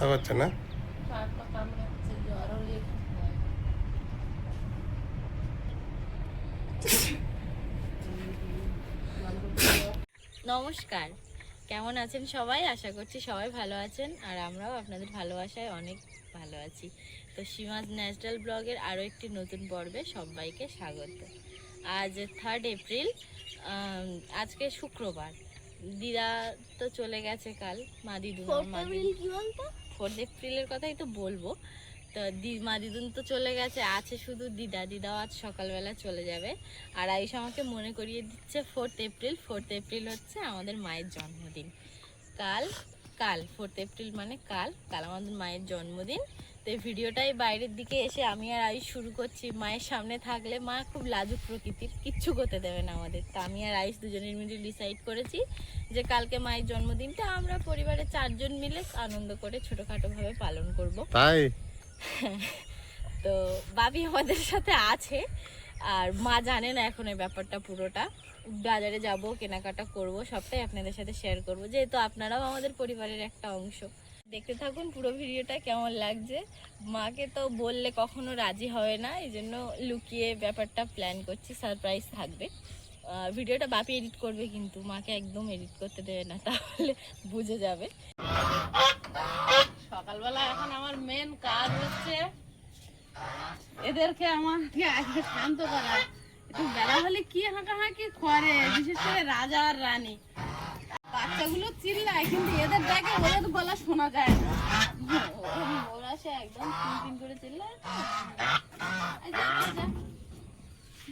ব্যথা করছে না? নমস্কার, কেমন আছেন সবাই? আশা করছি সবাই ভালো আছেন, আর আমরাও আপনাদের ভালোবাসায় অনেক ভালো আছি। তো সীমাজ ন্যাচারাল ব্লগের আরও একটি নতুন পর্বে সবাইকে স্বাগত। আজ 3 এপ্রিল, আজকে শুক্রবার। দিদা তো চলে গেছে কাল, মা দিদুন। 4 এপ্রিলের কথাই তো বলবো। তো মা দিদুন তো চলে গেছে, আছে শুধু দিদাও আজ সকালবেলা চলে যাবে। আর আয়ুষ আমাকে মনে করিয়ে দিচ্ছে 4 এপ্রিল হচ্ছে আমাদের মায়ের জন্মদিন। কাল 4 এপ্রিল মানে কাল আমাদের মায়ের জন্মদিন। তো এই ভিডিওটাই বাইরের দিকে এসে আমি আর আয়ুষ শুরু করছি। মায়ের সামনে থাকলে মা খুব লাজুক প্রকৃতির, কিচ্ছু করতে দেবে না আমাদের। তো আমি আর আয়ুষ দুজনের মিলে ডিসাইড করেছি যে কালকে মায়ের জন্মদিনটা আমরা পরিবারের 4 জন মিলে আনন্দ করে ছোটখাটো ভাবে পালন করব। তাই তো বাবি আমাদের সাথে আছে, আর মা জানে না এখন এই ব্যাপারটা পুরোটা। বাজারে যাব, কেনাকাটা করব, সবটাই আপনাদের সাথে শেয়ার করব, যেহেতু আপনারাও আমাদের পরিবারের একটা অংশ। দেখতে থাকুন পুরো ভিডিওটা, কেমন লাগছে। মাকে তো বললে কখনো রাজি হবে না, এই জন্য লুকিয়ে ব্যাপারটা প্ল্যান করছি, সারপ্রাইজ থাকবে। ভিডিওটা বাপি এডিট করবে, কিন্তু মাকে একদম এডিট করতে দেবে না, তাহলে বুঝে যাবে। সকালবেলা এখন আমার মেন কাজ হচ্ছে এদেরকে আমাকে আগে শান্ত করা। একটু বেলা হলে কি হাঁকাহাঁকি করে, বিশেষ করে রাজা আর রানী। বাচ্চাগুলো চিল্লায়, কিন্তু এদের ডাকে ওদের গলা শোনা যায় না। ওরা সে একদম পিন করে চিল্লায়।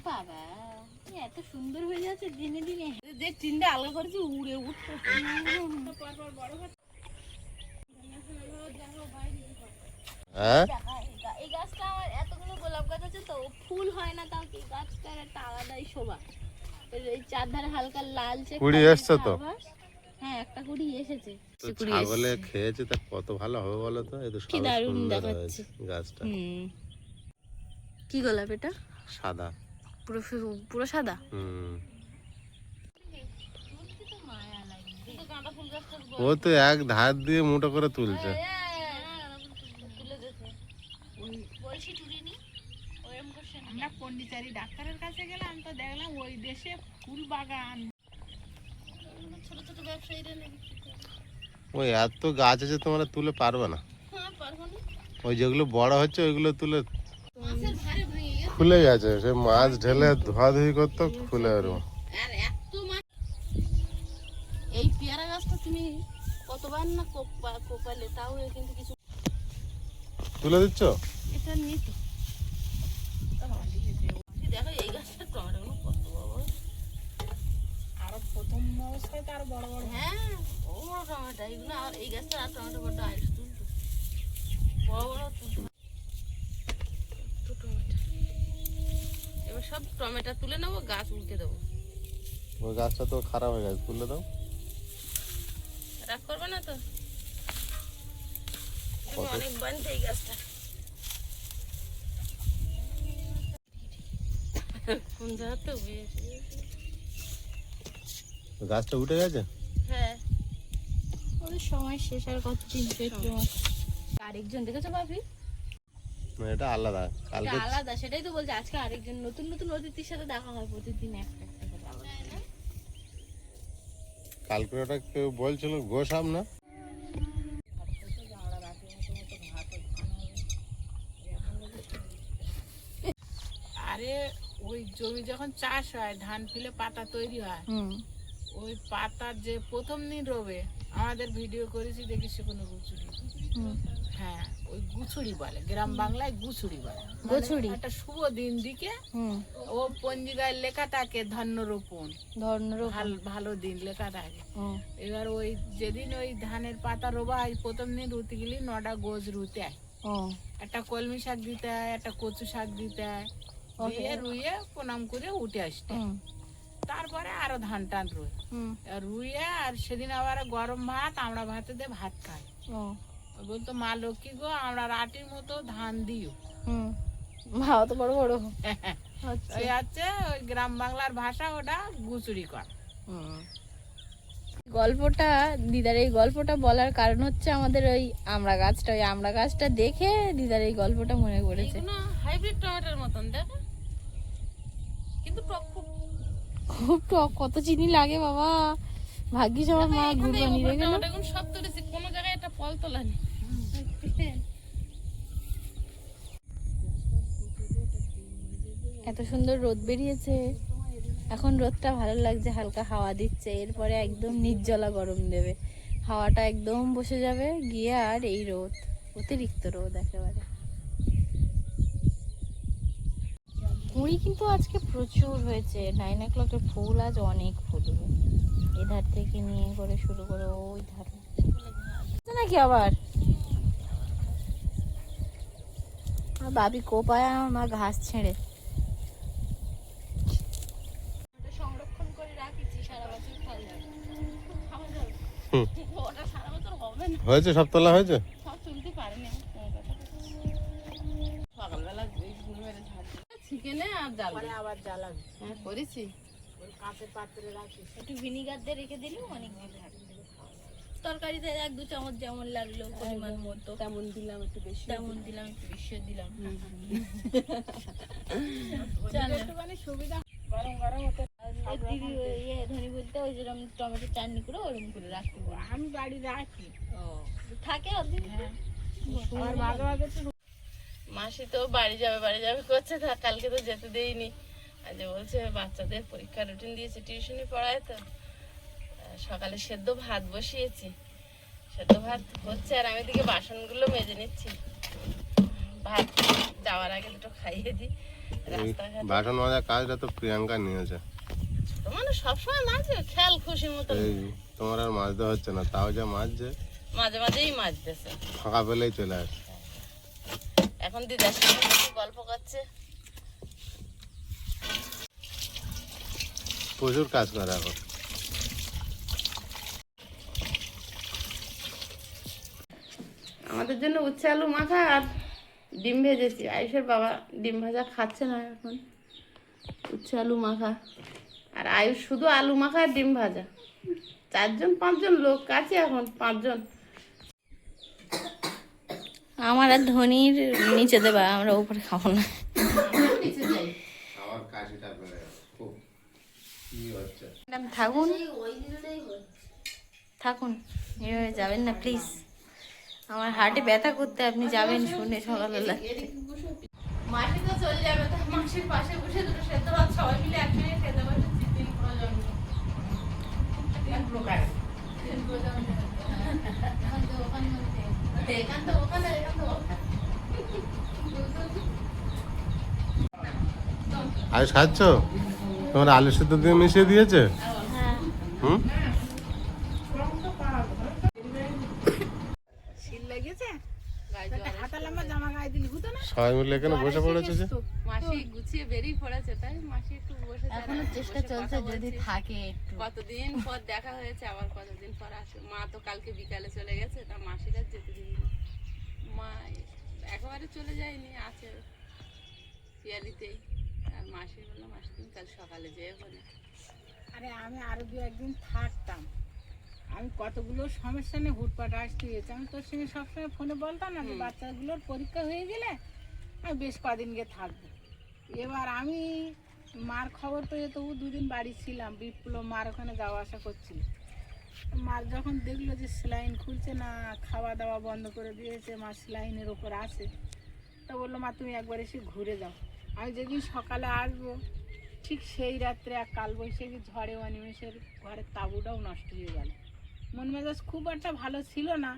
বাবা এত সুন্দর হয়ে যাচ্ছে দিনে দিনে। যে টিনটা আলগা করেছি উড়ে উঠতে হ্যাঁ, এই গাছটা আমার এতগুলো গোলাপ গাছ আছে, তো ফুল হয় না, তাও কি গাছটার একটা আলাদাই শোভা। এই চারধারে হালকা লালচে কুড়ি এসছে তো। হ্যাঁ, একটা কুড়ি এসেছে। ছাগলে খেয়েছে, তা কত ভালো হবে বলো তো। এই তো কি দারুণ দেখাচ্ছে গাছটা। কি গোলাপ এটা? সাদা, পুরো সাদা। ও তো এক ধার দিয়ে মুঠো করে তুলছে। আমরা পন্ডিচারি ডাক্তারের কাছে গেলাম, তো দেখলাম ওই দেশে ফুল বাগান। ছোট ছোট ব্যবসায়ীরা ওই এত গাছ আছে, তোমরা তুলে পারবে না। ওই যেগুলো বড় হচ্ছে ওইগুলো তুলে খুলে গেছে, সে মাছ ঢেলে ধোয়াধুয়ি করতো, খুলে আর এই পেয়ারা গাছটা তুমি কতবার না কোপালে, তাও কিন্তু কিছু তুলে দিচ্ছ। এটা নিত। দেখো এই গাছটা টমেটো কত বড়, আরো প্রথম অবস্থায় তো আরো বড় বড়। হ্যাঁ বড় বড় টমেটো এগুলো। আর এই গাছটা আর টমেটো বড় আইস তুলতো, বড় বড় তুলতো টমেটো। এবার সব টমেটো তুলে নেবো, গাছ উল্টে দেবো। ওই গাছটা তো খারাপ হয়ে গেছে, তুলে দাও। রাগ করবে না তো? তুমি অনেক বানতে এই গাছটা। কোন জায়গাতে গাছটা উঠে গেছে। হ্যাঁ, ওদের সময় শেষ। আর কতদিন পেট্রো আরেকজন দেখেছো ভাবি? এটা আলাদা, কালকে আলাদা, সেটাই তো বলছি। আজকে আরেকজন নতুন নতুন অতিথির সাথে দেখা হয়, প্রতিদিন একটা একটা করে আলাদা। কালকে ওটা কেউ বলছিল গোসাম না। আরে ওই জমি যখন চাষ হয়, ধান ফেলে পাতা তৈরি হয়, ওই পাতার যে প্রথম দিন রোবে, আমাদের ভিডিও করেছি, দেখিস কোনো গুছুড়ি। হ্যাঁ, ওই গুছুড়ি বলে, গ্রাম বাংলায় গুছুড়ি বলে। গুছুড়ি একটা শুভ দিন দিকে ও পঞ্জিকায় লেখা থাকে ধন্যরোপণ, ভালো দিন লেখা থাকে। এবার ওই যেদিন ওই ধানের পাতা রোবা হয়, প্রথম দিন রুতে গেলি 9টা গোজ রুতে হয়। একটা কলমি শাক দিতে হয়, একটা কচু শাক দিতে হয়, দিয়ে রুইয়ে প্রণাম করে উঠে আসতে। তারপরে আরো ধান টান রুইয়ে, আর সেদিন আবার গরম ভাত, আমরা ভাতে দিয়ে ভাত খাই। বলতো মা লক্ষ্মী গো, আমরা রাটির মতো ধান দিও। তো বড় বড় ওই হচ্ছে ওই গ্রাম বাংলার ভাষা, ওটা গুচুড়ি কর। গল্পটা দিদার এই গল্পটা বলার কারণ হচ্ছে আমাদের ওই আমড়া গাছটা দেখে দিদার এই গল্পটা মনে পড়েছে। হাইব্রিড টমেটোর মতন দেখো, কিন্তু টক খুব টক, কত চিনি লাগে বাবা। ভাগ্যিস আমার মা গুড় বানিয়ে রেখে গেল। সব তুলেছি, কোনো জায়গায় একটা ফল তোলানি। এত সুন্দর রোদ বেরিয়েছে, এখন রোদটা ভালো লাগছে, হালকা হাওয়া দিচ্ছে। এরপরে একদম নির্জলা গরম দেবে, হাওয়াটা একদম বসে যাবে গিয়ে, আর এই রোদ, অতিরিক্ত রোদ একেবারে। কুড়ি কিন্তু আজকে প্রচুর হয়েছে, 9 o'clock-এর ফুল আজ অনেক ফুটবে, এধার থেকে নিয়ে করে শুরু করে ওই ধার নাকি আবার। বাবি কোপায় আমার মা ঘাস ছেড়ে। সংরক্ষণ করে রাখিছি, সারা বছর খাওয়া যাবে। ওটা সারা বছর হবে না। হয়েছে, সব তোলা হয়েছে, সব তুলতে পারিনি সকালবেলা চিকেনে আর জাল আবার জ্বালাবি। হ্যাঁ করেছি, ওই কাঁচের পাত্রে রাখি, একটু ভিনিগার দিয়ে রেখে দিলেও অনেক ভালো থাকে। তরকারিতে 1-2 চামচ যেমন লাগলো পরিমাণ মতো তেমন দিলাম, একটু বেশি তেমন দিলাম, একটু বেশি দিলাম। একটুখানি সুবিধা, গরম গরম হতে। দিদি ধনী বলতে ওই যেরকম টমেটো চাটনি করে ওরকম করে রাখতে বলে। আমি বাড়ি রাখি, থাকে অর্ধেক। আর মাঝে মাঝে একটু মাসি তো বাড়ি যাবে করছে, কালকে তো যেতে দেইনি। আজ বলছে বাচ্চাদের পরীক্ষা রুটিন দিয়েছে, টিউশনি পড়ায়, তো সকালে সেদ্ধ ভাত বসিয়েছি, সেদ্ধ ভাত হচ্ছে, আর আমি দিকে বাসনগুলো মেজে নিচ্ছি। ভাত যাওয়ার আগে দুটো খাইয়ে দিই। রাস্তাঘাটে বাসন মাজার কাজটা তো প্রিয়াঙ্কা নিয়েছে। ছোট মানুষ সবসময় মাঝে খেয়াল খুশি মতো, এই তোমার আর মাজতে হচ্ছে না, তাও যা মাজছে, মাঝে মাঝেই মাজতেছে। ফাঁকা পেলেই চলে আসে। এখন দিদার সঙ্গে গল্প করছে, প্রচুর কাজ করে এখন। আমাদের জন্য উচ্ছে আলু মাখা আর ডিম ভেজেছি। আয়ুষের বাবা ডিম ভাজা খাচ্ছে না এখন, উচ্ছে আলু মাখা, আর আয়ুষ শুধু আলু মাখা আর ডিম ভাজা। 4-5 লোক আছে এখন, 5 জন। আমার আর ধনির নিচে দেবা, আমরা উপরে খাবো না। আমার কাশিটা বেড়ে গেল খুব, কি হচ্ছে? থাকুন, এভাবে যাবেন না প্লিজ। আমার হার্টে ব্যথা করতে আপনি যাবেন শুনে সকালবেলা। মাসি তো চলে যাবে, তো মাসির পাশে বসে দুটো সেদ্ধ ভাত সবাই মিলে একসঙ্গে খেতে বসেছি। 3 প্রজন্ম, 3 প্রকার, 3 প্রজন্ম। এখান তো ওখানে, এখান তো ওখানে, এখান তো ওখানে। আয়ুষ খাচ্ছ? তোমার আলু সেদ্ধ দিয়ে মিশিয়ে দিয়েছে? হুম, শীল লেগেছে, হাতা লম্বা জামা গায়ে দিলে হতো না? সবাই মিলে এখানে বসে পড়েছে যে। মাসি গুছিয়ে বেরিয়ে পড়েছে, তাই মাসি একটু বসে এখনো চেষ্টা চলছে যদি থাকে একটু। কতদিন পর দেখা হয়েছে, আবার কতদিন পর আসে। মা তো কালকে বিকালে চলে গেছে, তা মাসিরা যেতে দিইনি। মা একেবারে চলে যায়নি, আছে পিয়ালিতেই। আর মাসি বললো, মাসি তুমি কাল সকালে যেয়ে বলে। আরে আমি আরো 2-1 দিন থাকতাম, আমি কতগুলো সমস্যা নিয়ে হুটপাট আসতে হয়েছে। আমি তোর সঙ্গে সবসময় ফোনে বলতাম না যে বাচ্চাগুলোর পরীক্ষা হয়ে গেলে আমি বেশ কদিন গিয়ে থাকবো। এবার আমি মার খবর পেয়ে তবু 2 দিন বাড়ি ছিলাম, বিপ্লব মার ওখানে যাওয়া আসা করছিল। মার যখন দেখলো যে স্যালাইন খুলছে না, খাওয়া দাওয়া বন্ধ করে দিয়েছে, মা স্যালাইনের ওপর আছে, তা বললো মা তুমি একবার এসে ঘুরে যাও। আমি যেদিন সকালে আসবো ঠিক সেই রাত্রে এক কালবৈশাখী ঝড়ে অনিমেষের ঘরের তাঁবুটাও নষ্ট হয়ে গেল। মন মেজাজ খুব একটা ভালো ছিল না,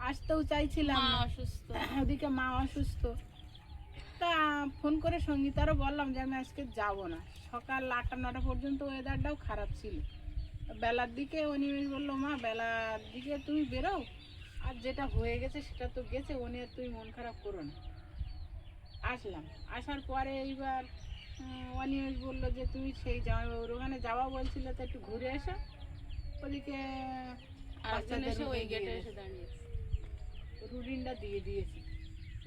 আসতেও চাইছিলাম না, অসুস্থ, ওদিকে মা অসুস্থ। তা ফোন করে সঙ্গীতারও বললাম যে আমি আজকে যাব না। সকাল 8টা-9টা পর্যন্ত ওয়েদারটাও খারাপ ছিল। বেলার দিকে অনিমেষ বললো মা বেলার দিকে তুমি বেরো, আর যেটা হয়ে গেছে সেটা তো গেছে, ও নিয়ে তুমি মন খারাপ করো না। আসলাম, আসার পরে এইবার অনিমেষ বললো যে তুমি সেই জামাইবাবুর ওখানে যাওয়া বলছিলে, তো একটু ঘুরে এসো। ওদিকে রুটিনটা দিয়ে দিয়েছি,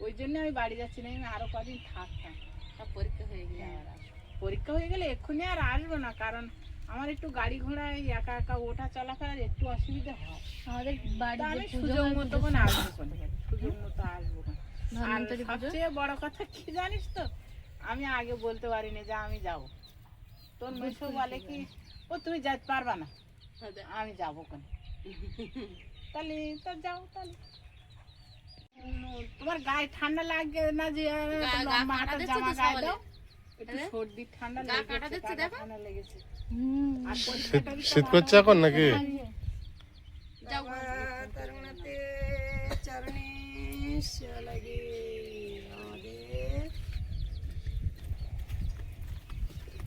ওই জন্য আমি বাড়ি যাচ্ছি না, আমি আরো কদিন থাকতাম। সব পরীক্ষা হয়ে গেলে আর আসবো, পরীক্ষা হয়ে গেলে এক্ষুনি আর আসবো না, কারণ আমার একটু গাড়ি ঘোড়ায় একা একা ওঠা চলাফেরার একটু অসুবিধা হয়। আমাদের তা আমি বাড়িতে সুযোগ মতো করে আসবো কোন, সুযোগ মতো আসবো কোন। আর ধন্বন্তরী পুজো সবচেয়ে বড় কথা কি জানিস তো, আমি আগে বলতে পারিনি যে আমি যাব। তোর মেসো বলে কি, ও তুমি যেতে পারবা না, আমি যাবো কোন। তাহলে তো যাও তাহলে। তোমার গায়ে ঠান্ডা লাগে না যে লম্বা হাতের জামা গায়ে দাও, একটু সর্দি ঠান্ডা লেগেছে, ঠান্ডা লেগেছে। আর পরীক্ষাটা শীত করছে এখন নাকি? তারুণাতে চরণে লাগে আমাদের।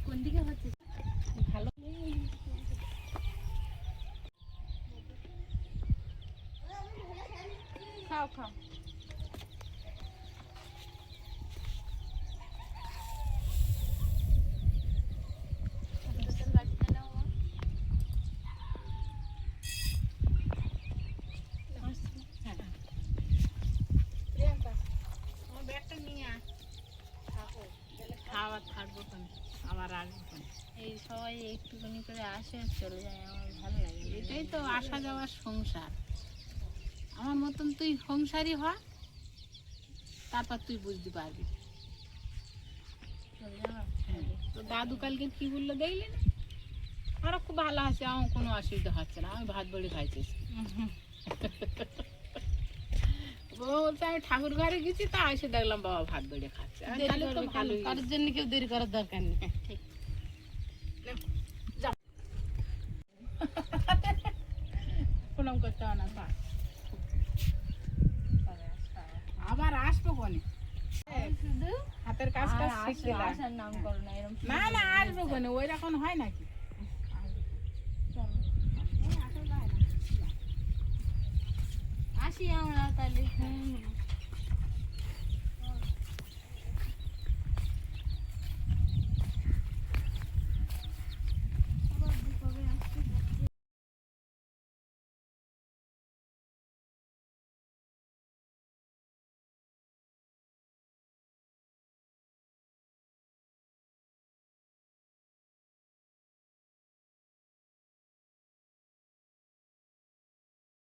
কোন দিকে হচ্ছে? ভালো খাও খাও। প্রিয়াঙ্কা, আমার ব্যাগটা নিয়ে আয়। খাওয়া থাকবো কেন, আবার আসবো কেন। এই সবাই একটুখানি করে আসে আর চলে যায়, আমার ভালো লাগে। এটাই তো আসা যাওয়ার সংসার। আমার মতন তুই সংসারই হ, তারপর তুই বুঝতে পারবি। তো দাদু কালকে কি বললো দেখলি না? আরো খুব ভালো আছে, আমার কোনো অসুবিধা হচ্ছে না, আমি ভাত বড়ি খাইতেছি। ও বলছে আমি ঠাকুর ঘরে গেছি, তা এসে দেখলাম বাবা ভাত বেড়ে খাচ্ছে। তাহলে তো ভালো, কারোর জন্য কেউ দেরি করার দরকার নেই। ঠিক। প্রণাম করতে হয় না, থাক। আবার আসবো কোনে, শুধু হাতের কাজ টাজ শিখতে লাগে। আসার নাম করো না, এরকম না না আসবো কোনে, ওই রকম হয় নাকি? আসি আমরা তাহলে।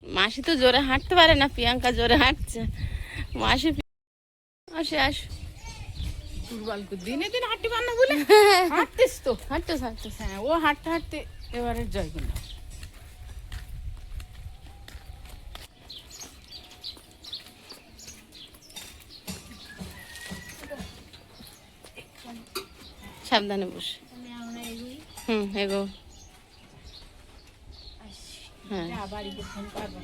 মাসি তো জোরে হাঁটতে পারে না, প্রিয়াঙ্কা জোরে হাঁটছে। মাসি আসে আসো। দিনে দিনে হাঁটতে পার না বলে হাঁটতিস তো। হাঁটতেছ হাঁটতেছ। হ্যাঁ, ও হাঁটতে হাঁটতে এবারে জয় করল। সাবধানে বসে। এগো। হ্যাঁ বাড়িতে ফোন করবো,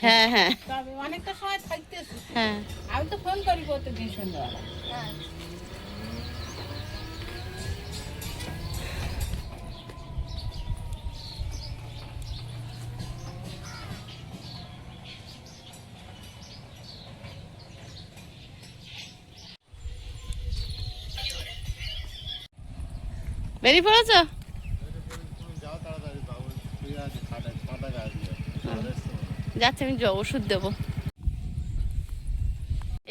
হ্যাঁ হ্যাঁ তবে অনেকটা সময় থাকতেছি। হ্যাঁ। আমি তো ফোন করি প্রত্যেকদিন সন্ধ্যাবেলা। বেরিয়ে পড়েছো? যাচ্ছে, আমি ওষুধ দেবো।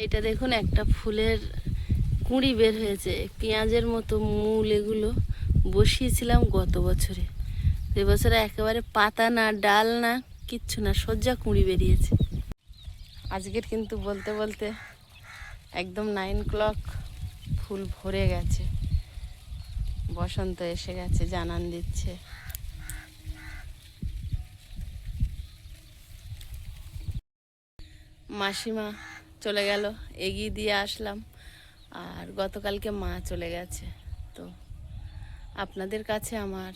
এটা দেখুন, একটা ফুলের কুঁড়ি বের হয়েছে, পেঁয়াজের মতো মূল। এগুলো বসিয়েছিলাম গত বছরে, এবছরে একেবারে পাতা না ডাল না কিচ্ছু না, সজ্জা কুঁড়ি বেরিয়েছে। আজকের কিন্তু বলতে বলতে একদম 9 o'clock, ফুল ভরে গেছে, বসন্ত এসে গেছে, জানান দিচ্ছে। মাসিমা চলে গেল, এগিয়ে দিয়ে আসলাম। আর গতকালকে মা চলে গেছে। তো আপনাদের কাছে আমার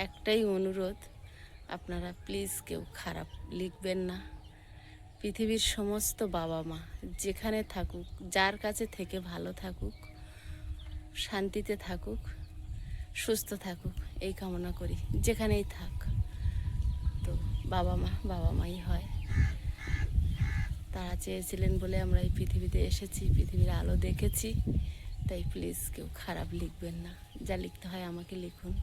একটাই অনুরোধ, আপনারা প্লিজ কেউ খারাপ লিখবেন না। পৃথিবীর সমস্ত বাবা মা যেখানে থাকুক, যার কাছে থেকে ভালো থাকুক, শান্তিতে থাকুক, সুস্থ থাকুক, এই কামনা করি, যেখানেই থাক। তো বাবা মাই হয়। তারা চেয়েছিলেন বলে আমরা এই পৃথিবীতে এসেছি, পৃথিবীর আলো দেখেছি। তাই প্লিজ কেউ খারাপ লিখবেন না, যা লিখতে হয় আমাকে লিখুন।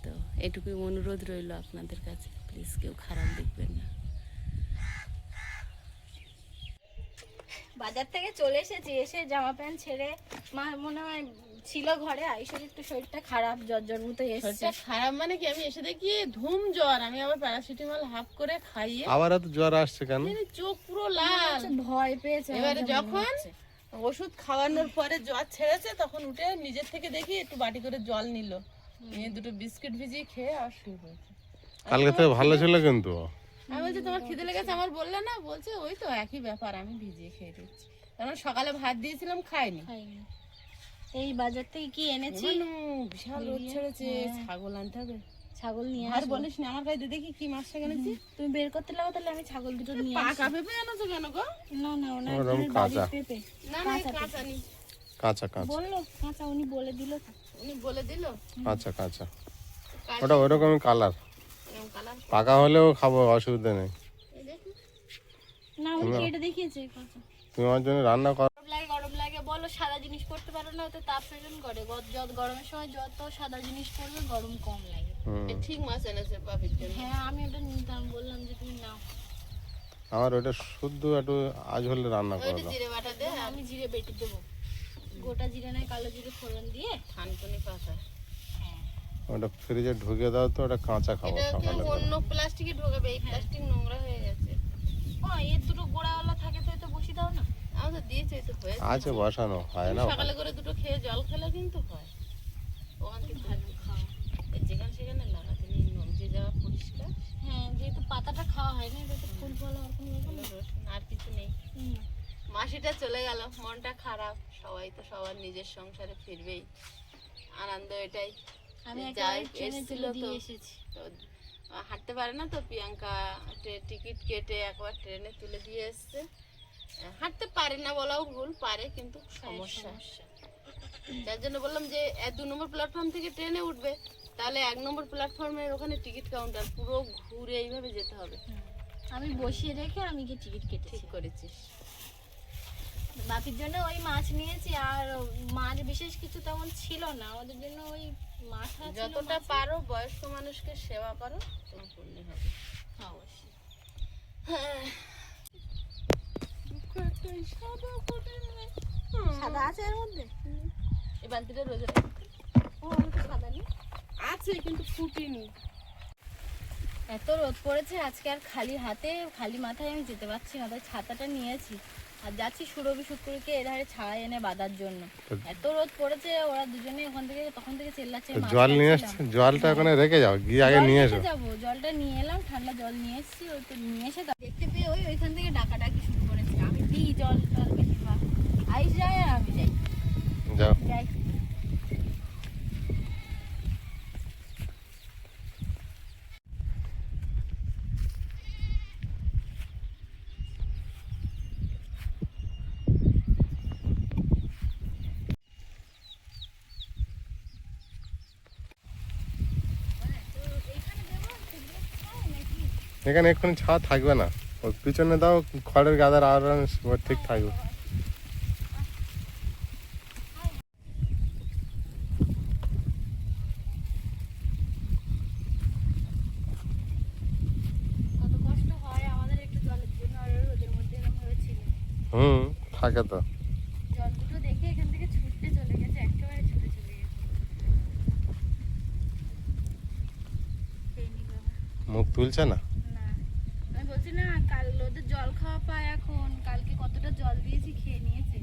তো এটুকুই অনুরোধ রইল আপনাদের কাছে, প্লিজ কেউ খারাপ লিখবেন না। বাজার থেকে চলে এসেছি, এসে জামা প্যান্ট ছেড়ে মা মনে হয় ছিল ঘরে, আইসের একটু শরীরটা খারাপ, জ্বর মতো এসেছে। শরীরটা খারাপ মানে কি, আমি এসে দেখি ধুম জ্বর, আমি আবার প্যারাসিটামল হাফ করে খাইয়ে আবার এত জ্বর আসছে কেন? চোখ পুরো লাল, ভয় পেয়েছে। এবারে যখন ওষুধ খাওয়ানোর পরে জ্বর ছেড়েছে তখন উঠে নিজের থেকে দেখি একটু বাটি করে জল নিল, নিয়ে দুটো বিস্কিট ভিজিয়ে খেয়ে আর শুয়ে পড়েছে। কালকে থেকে ভালো ছিল কিন্তু। আমি বলছি তোমার খিদে লেগেছে, আমার বললে না, বলছে ওই তো একই ব্যাপার, আমি ভিজিয়ে খেয়ে দিচ্ছি। কারণ সকালে ভাত দিয়েছিলাম খাইনি। এই বাজার থেকে কি এনেছি, বিশাল রোদ ছেড়েছে, ছাগল আনতে হবে। ছাগল নিয়ে আর বলিস না, আমার কাছে দেখি কি মাছ এনেছি। তুমি বের করতে লাগো, তাহলে আমি ছাগল দুটো নিয়ে আসি। পাকা পেঁপে এনেছো কেন গো? না না, ওনার ওরকম কাঁচা। পেঁপে। না না, কাঁচা নি। কাঁচা কাঁচা বললো কাঁচা, উনি বলে দিল তো। উনি বলে দিল কাঁচা কাঁচা, ওটা ওইরকমই কালার। এরকম কালার। পাকা হলেও খাবো, অসুবিধা নেই। এই দেখি না, উনি কেটে দেখিয়েছে কাঁচা। তুমি আমার জন্য রান্না কর। গরম লাগে বলো, সাদা জিনিস করতে পারো না, ওতে তাপ প্রয়োজন করে। গরমের সময় যত সাদা জিনিস করবে গরম কম লাগে। এ ঠিক মাছ এনেছে বাপির জন্য। হ্যাঁ, আমি ওটা নিতাম, বললাম যে তুমি নাও। আমার ওটা শুদ্ধ একটু আজ হলে রান্না করে ওইটা দাও। জিরে বাটা দে, আমি জিরে বেটে দেবো, গোটা জিরে নয়, কালো জিরে ফোড়ন দিয়ে। থানকুনি পাতা। ওটা ফ্রিজে ঢুকিয়ে দাও, তো ওটা কাঁচা খাবো এটা কেউ সকালে। অন্য প্লাস্টিকে ঢোকাবে, এই প্লাস্টিক নোংরা হয়ে গেছে। ও, এর দুটো গোড়াওয়ালা থাকে তো, এটা বসিয়ে দাও না। আমি তো দিয়েছি, এই তো হয়েছে। আছে বসানো, হয় না? সকালে করে দুটো খেয়ে জল খেলে কিন্তু হয়। ওখান থেকে ভালো খাওয়া। যেখানে সেখানে লাগাতে নেই, যে জায়গা পরিষ্কার। হ্যাঁ, যেহেতু পাতাটা খাওয়া হয় না, এটা তো ফুল ফল আর কোনো ব্যাপার না। রসুন আর কিছু নেই। হুম। মাসিটা চলে গেল, মনটা খারাপ। সবাই তো সবার নিজের সংসারে ফিরবেই, আনন্দ এটাই। আমি যাই একেবারে ট্রেনে এসেছিল তুলে তো, দিয়ে এসেছি। তো হাঁটতে পারে না তো প্রিয়াঙ্কা, টিকিট কেটে একবার ট্রেনে তুলে দিয়ে এসছে। হাঁটতে পারে না বলাও ভুল, পারে কিন্তু সমস্যা। যার জন্য বললাম যে 2 নম্বর প্ল্যাটফর্ম থেকে ট্রেনে উঠবে, তাহলে 1 নম্বর প্ল্যাটফর্মের ওখানে টিকিট কাউন্টার, পুরো ঘুরে এইভাবে যেতে হবে। আমি বসিয়ে রেখে আমি গিয়ে টিকিট কেটেছি। ঠিক করেছিস। বাপির জন্য ওই মাছ নিয়েছি, আর মাছ বিশেষ কিছু তেমন ছিল না, ওদের জন্য ওই মাথা ছিল। যতটা পারো বয়স্ক মানুষকে সেবা করো, তোমার পুণ্য হবে। অবশ্যই। হ্যাঁ। সাদা আছে এর মধ্যে? এই বালতিটা রোজে ও, আমি তো সাদা নেই। আছে কিন্তু ফুটিনি। এত রোদ পড়েছে আজকে, আর খালি হাতে খালি মাথায় আমি যেতে পারছি না, তাই ছাতাটা নিয়েছি। আর যাচ্ছি সুরভি শুক্রকে এধারে ছায়া এনে বাঁধার জন্য। এত রোদ পড়েছে, ওরা দুজনে ওখান থেকে তখন থেকে চেল্লাচ্ছে। তো জল নিয়ে এসছি, জলটা ওখানে রেখে যাও, গিয়ে আগে নিয়ে এসো। যাবো, জলটা নিয়ে এলাম, ঠান্ডা জল নিয়ে এসেছি। ওই তো নিয়ে এসে দেখতে পেয়ে ওইখান থেকে ডাকাডাকি শুরু করেছে। আমি দিই জল টল বেশিরভাগ, আইস যায় আর আমি যাই যাও। যাই। এখানে এক্ষুনি ছাওয়া থাকবে না, ওর পিছনে দাও খড়ের গাদার, আর ঠিক থাকবে। কত কষ্ট হয় আমাদের একটু জলের জন্য, আর রোদের মধ্যে এরকম হয়েছিল। থাকে তো। জল দুটো দেখে এখান থেকে ছুটতে চলে গেছে, একেবারে ছুটে চলে গেছে। মুখ তুলছে না। না, আমি বলছি না, কাল ওদের জল খাওয়া পায় এখন। কালকে কতটা জল দিয়েছি, খেয়ে নিয়েছে।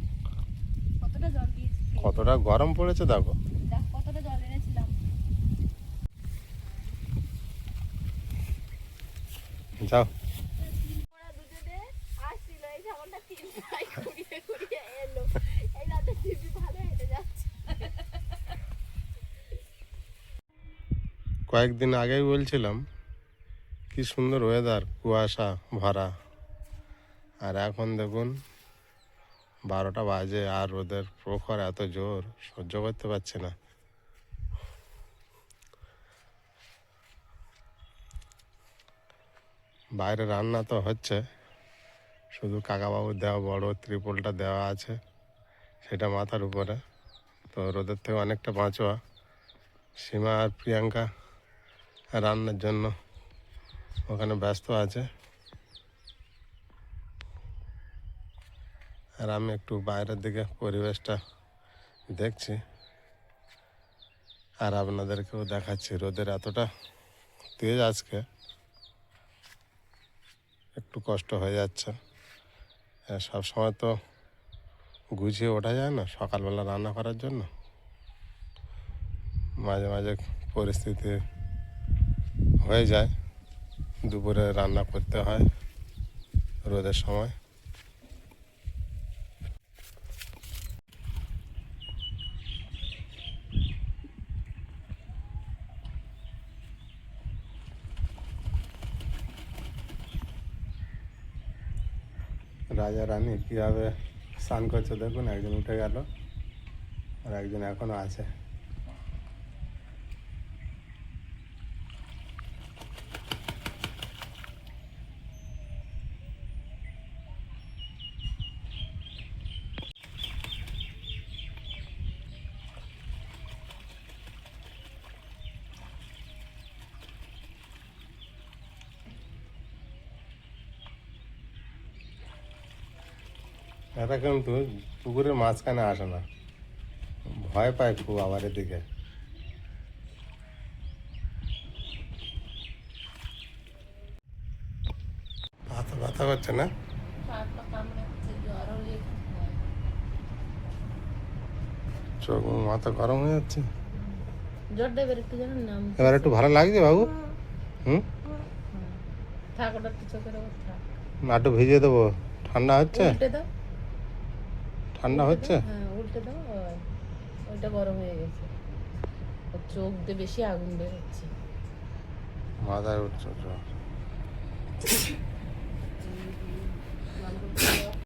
কতটা জল দিয়েছি, কতটা গরম পড়েছে দেখো। দেখ কতটা জল এনেছিলাম। যাও। ওরা দুজনে আসছিল, এই সামানটা 3 ভাই ঘুরিয়ে ঘুরিয়ে এলো। এই রাতে টিভি ভালো হেঁটে যাচ্ছে। কয়েকদিন আগেই বলছিলাম কি সুন্দর ওয়েদার, কুয়াশা ভরা, আর এখন দেখুন 12টা বাজে আর রোদের প্রখর এত জোর, সহ্য করতে পারছি না। বাইরে রান্না তো হচ্ছে, শুধু কাকাবাবুর দেওয়া বড় ত্রিপলটা দেওয়া আছে, সেটা মাথার উপরে, তো রোদের থেকে অনেকটা বাঁচোয়া। সীমা আর প্রিয়াঙ্কা রান্নার জন্য ওখানে ব্যস্ত আছে। আর আমি একটু বাইরের দিকে পরিবেশটা দেখছি আর আপনাদেরকেও দেখাচ্ছি। রোদের এতটা তেজ আজকে, একটু কষ্ট হয়ে যাচ্ছে। সব সময় তো গুছিয়ে ওঠা যায় না সকালবেলা রান্না করার জন্য, মাঝে মাঝে পরিস্থিতি হয়ে যায় দুপুরে রান্না করতে হয় রোদের সময়। রাজা রানী কীভাবে স্নান করছে দেখুন, একজন উঠে গেল আর একজন এখনো আছে। এরা কিন্তু পুকুরের মাঝখানে আসে না, ভয় পায় খুব আবার এদিকে। মাথা ব্যথা করছে না? চোখ মাথা গরম হয়ে যাচ্ছে। এবার একটু ভালো লাগছে বাবু? হুম, না একটু ভিজিয়ে দেবো? ঠান্ডা হচ্ছে? ঠান্ডা হচ্ছে? উল্টে দাও, ওইটা গরম হয়ে গেছে, চোখ দিয়ে বেশি আগুন বের হচ্ছে। মাথায় উঠছে জ্বর।